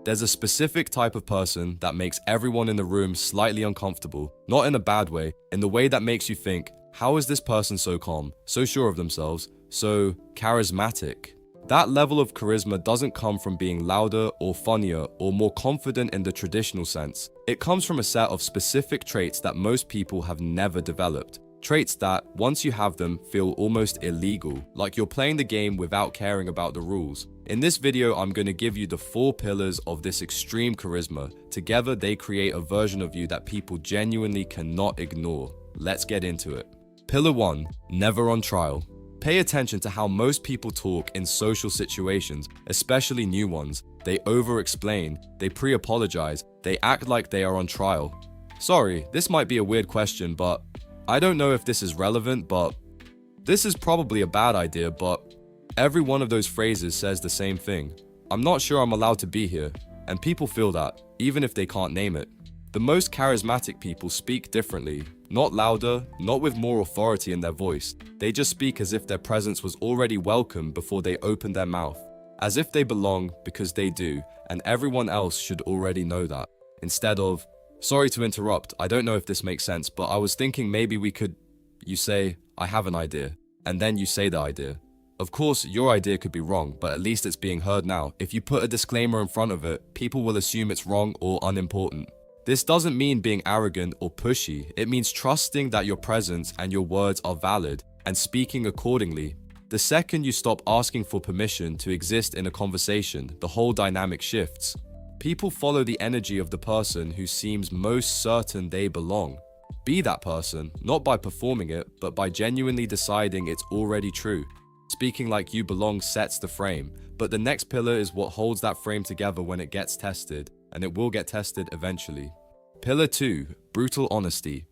There's a specific type of person that makes everyone in the room slightly uncomfortable, not in a bad way, in the way that makes you think, how is this person so calm, so sure of themselves, so charismatic? That level of charisma doesn't come from being louder or funnier or more confident in the traditional sense. It comes from a set of specific traits that most people have never developed. Traits that, once you have them, feel almost illegal, like you're playing the game without caring about the rules. In this video, I'm going to give you the 4 pillars of this extreme charisma. Together, they create a version of you that people genuinely cannot ignore. Let's get into it. Pillar 1, never on trial. Pay attention to how most people talk in social situations, especially new ones. They over-explain, they pre-apologize, they act like they are on trial. Sorry, this might be a weird question, but I don't know if this is relevant, but this is probably a bad idea, but every one of those phrases says the same thing. I'm not sure I'm allowed to be here, and people feel that, even if they can't name it. The most charismatic people speak differently, not louder, not with more authority in their voice. They just speak as if their presence was already welcome before they opened their mouth, as if they belong because they do, and everyone else should already know that. Instead of, sorry to interrupt, I don't know if this makes sense, but I was thinking maybe we could, you say, I have an idea, and then you say the idea. Of course, your idea could be wrong, but at least it's being heard now. If you put a disclaimer in front of it, people will assume it's wrong or unimportant. This doesn't mean being arrogant or pushy. It means trusting that your presence and your words are valid and speaking accordingly. The second you stop asking for permission to exist in a conversation, the whole dynamic shifts. People follow the energy of the person who seems most certain they belong. Be that person, not by performing it, but by genuinely deciding it's already true. Speaking like you belong sets the frame, but the next pillar is what holds that frame together when it gets tested, and it will get tested eventually. Pillar 2, brutal honesty.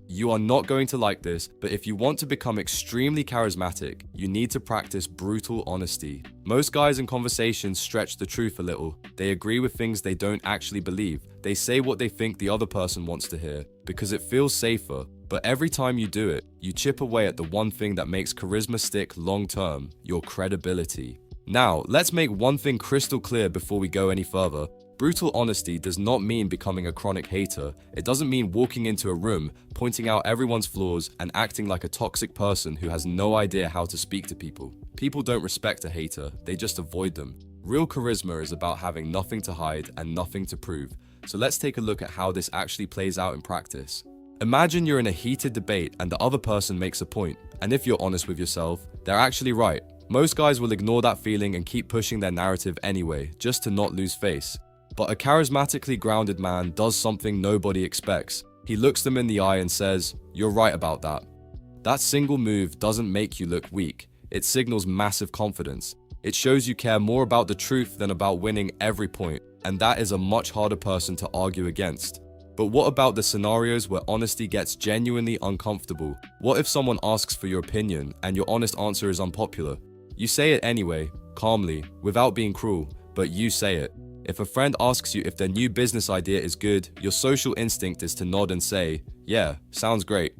You are not going to like this, but if you want to become extremely charismatic, you need to practice brutal honesty. Most guys in conversations stretch the truth a little. They agree with things they don't actually believe. They say what they think the other person wants to hear, because it feels safer. But every time you do it, you chip away at the one thing that makes charisma stick long term, your credibility. Now, let's make one thing crystal clear before we go any further. Brutal honesty does not mean becoming a chronic hater. It doesn't mean walking into a room, pointing out everyone's flaws, and acting like a toxic person who has no idea how to speak to people. People don't respect a hater, they just avoid them. Real charisma is about having nothing to hide and nothing to prove. So let's take a look at how this actually plays out in practice. Imagine you're in a heated debate and the other person makes a point, and if you're honest with yourself, they're actually right. Most guys will ignore that feeling and keep pushing their narrative anyway, just to not lose face. But a charismatically grounded man does something nobody expects. He looks them in the eye and says, "You're right about that." That single move doesn't make you look weak. It signals massive confidence. It shows you care more about the truth than about winning every point, and that is a much harder person to argue against. But what about the scenarios where honesty gets genuinely uncomfortable? What if someone asks for your opinion and your honest answer is unpopular? You say it anyway, calmly, without being cruel, but you say it. If a friend asks you if their new business idea is good, your social instinct is to nod and say, "Yeah, sounds great."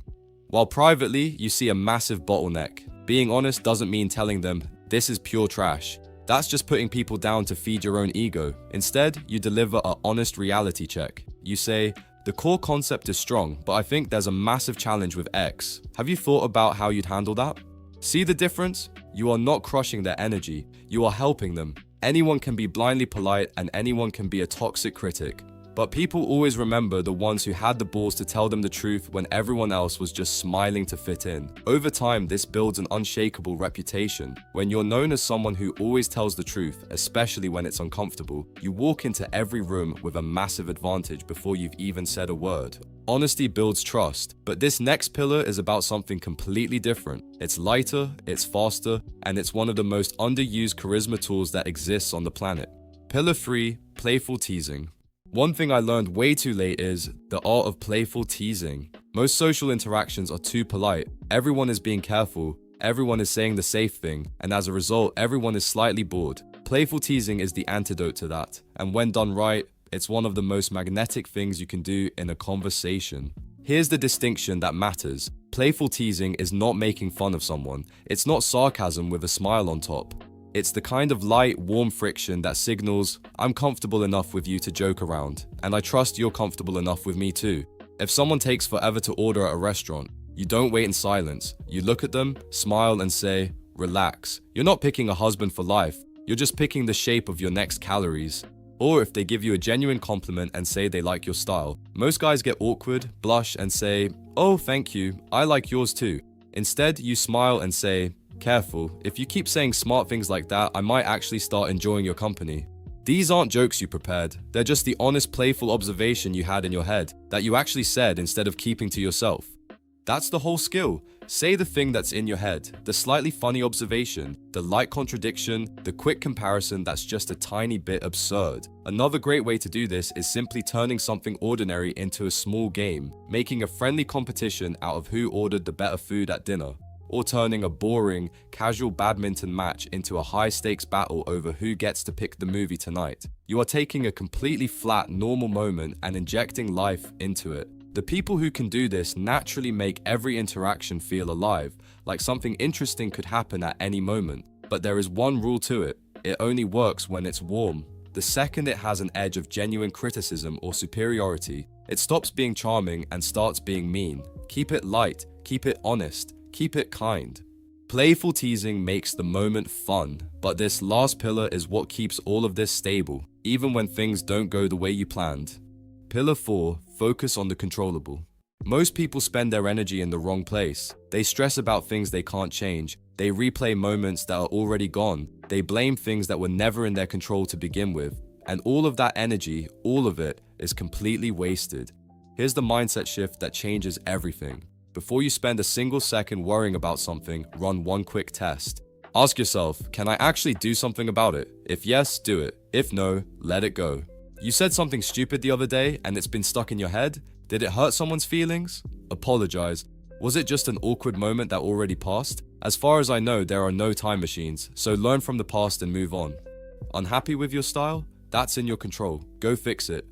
While privately, you see a massive bottleneck. Being honest doesn't mean telling them, "This is pure trash." That's just putting people down to feed your own ego. Instead, you deliver an honest reality check. You say, "The core concept is strong, but I think there's a massive challenge with X. Have you thought about how you'd handle that?" See the difference? You are not crushing their energy, you are helping them. Anyone can be blindly polite and anyone can be a toxic critic. But people always remember the ones who had the balls to tell them the truth when everyone else was just smiling to fit in. Over time, this builds an unshakable reputation. When you're known as someone who always tells the truth, especially when it's uncomfortable, you walk into every room with a massive advantage before you've even said a word. Honesty builds trust, but this next pillar is about something completely different. It's lighter, it's faster, and it's one of the most underused charisma tools that exists on the planet. Pillar 3, playful teasing. One thing I learned way too late is the art of playful teasing. Most social interactions are too polite. Everyone is being careful, everyone is saying the safe thing, and as a result, everyone is slightly bored. Playful teasing is the antidote to that, and when done right, it's one of the most magnetic things you can do in a conversation. Here's the distinction that matters. Playful teasing is not making fun of someone. It's not sarcasm with a smile on top. It's the kind of light, warm friction that signals, I'm comfortable enough with you to joke around, and I trust you're comfortable enough with me too. If someone takes forever to order at a restaurant, you don't wait in silence. You look at them, smile, and say, relax. You're not picking a husband for life, you're just picking the shape of your next calories. Or if they give you a genuine compliment and say they like your style, most guys get awkward, blush, and say, oh, thank you, I like yours too. Instead, you smile and say, careful, if you keep saying smart things like that, I might actually start enjoying your company. These aren't jokes you prepared, they're just the honest, playful observation you had in your head that you actually said instead of keeping to yourself. That's the whole skill. Say the thing that's in your head, the slightly funny observation, the light contradiction, the quick comparison that's just a tiny bit absurd. Another great way to do this is simply turning something ordinary into a small game, making a friendly competition out of who ordered the better food at dinner, or turning a boring, casual badminton match into a high-stakes battle over who gets to pick the movie tonight. You are taking a completely flat, normal moment and injecting life into it. The people who can do this naturally make every interaction feel alive, like something interesting could happen at any moment. But there is one rule to it: it only works when it's warm. The second it has an edge of genuine criticism or superiority, it stops being charming and starts being mean. Keep it light, keep it honest, keep it kind. Playful teasing makes the moment fun, but this last pillar is what keeps all of this stable, even when things don't go the way you planned. Pillar 4, focus on the controllable. Most people spend their energy in the wrong place. They stress about things they can't change. They replay moments that are already gone. They blame things that were never in their control to begin with. And all of that energy, all of it, is completely wasted. Here's the mindset shift that changes everything. Before you spend a single second worrying about something, run one quick test. Ask yourself, can I actually do something about it? If yes, do it. If no, let it go. You said something stupid the other day and it's been stuck in your head? Did it hurt someone's feelings? Apologize. Was it just an awkward moment that already passed? As far as I know, there are no time machines, so learn from the past and move on. Unhappy with your style? That's in your control. Go fix it.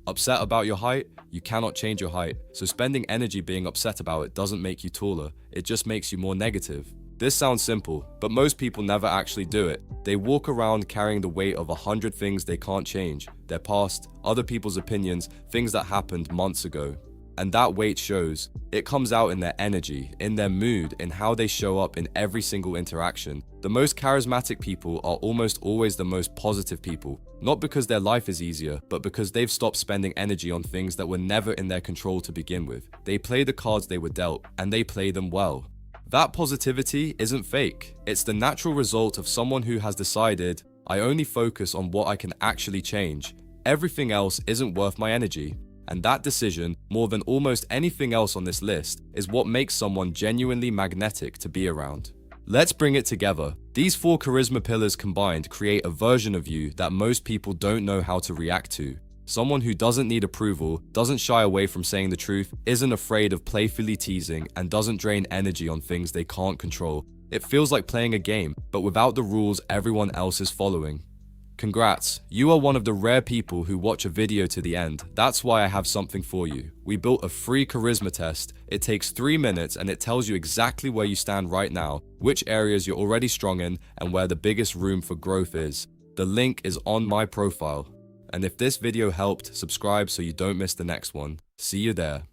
Upset about your height? You cannot change your height, so spending energy being upset about it doesn't make you taller, it just makes you more negative. This sounds simple, but most people never actually do it. They walk around carrying the weight of 100 things they can't change, their past, other people's opinions, things that happened months ago. And that weight shows. It comes out in their energy, in their mood, in how they show up in every single interaction. The most charismatic people are almost always the most positive people, not because their life is easier, but because they've stopped spending energy on things that were never in their control to begin with. They play the cards they were dealt, and they play them well. That positivity isn't fake. It's the natural result of someone who has decided, I only focus on what I can actually change. Everything else isn't worth my energy. And that decision, more than almost anything else on this list, is what makes someone genuinely magnetic to be around. Let's bring it together. These 4 charisma pillars combined create a version of you that most people don't know how to react to. Someone who doesn't need approval, doesn't shy away from saying the truth, isn't afraid of playfully teasing, and doesn't drain energy on things they can't control. It feels like playing a game, but without the rules everyone else is following. Congrats, you are one of the rare people who watch a video to the end. That's why I have something for you. We built a free charisma test. It takes 3 minutes and it tells you exactly where you stand right now, which areas you're already strong in, and where the biggest room for growth is. The link is on my profile. And if this video helped, subscribe so you don't miss the next one. See you there.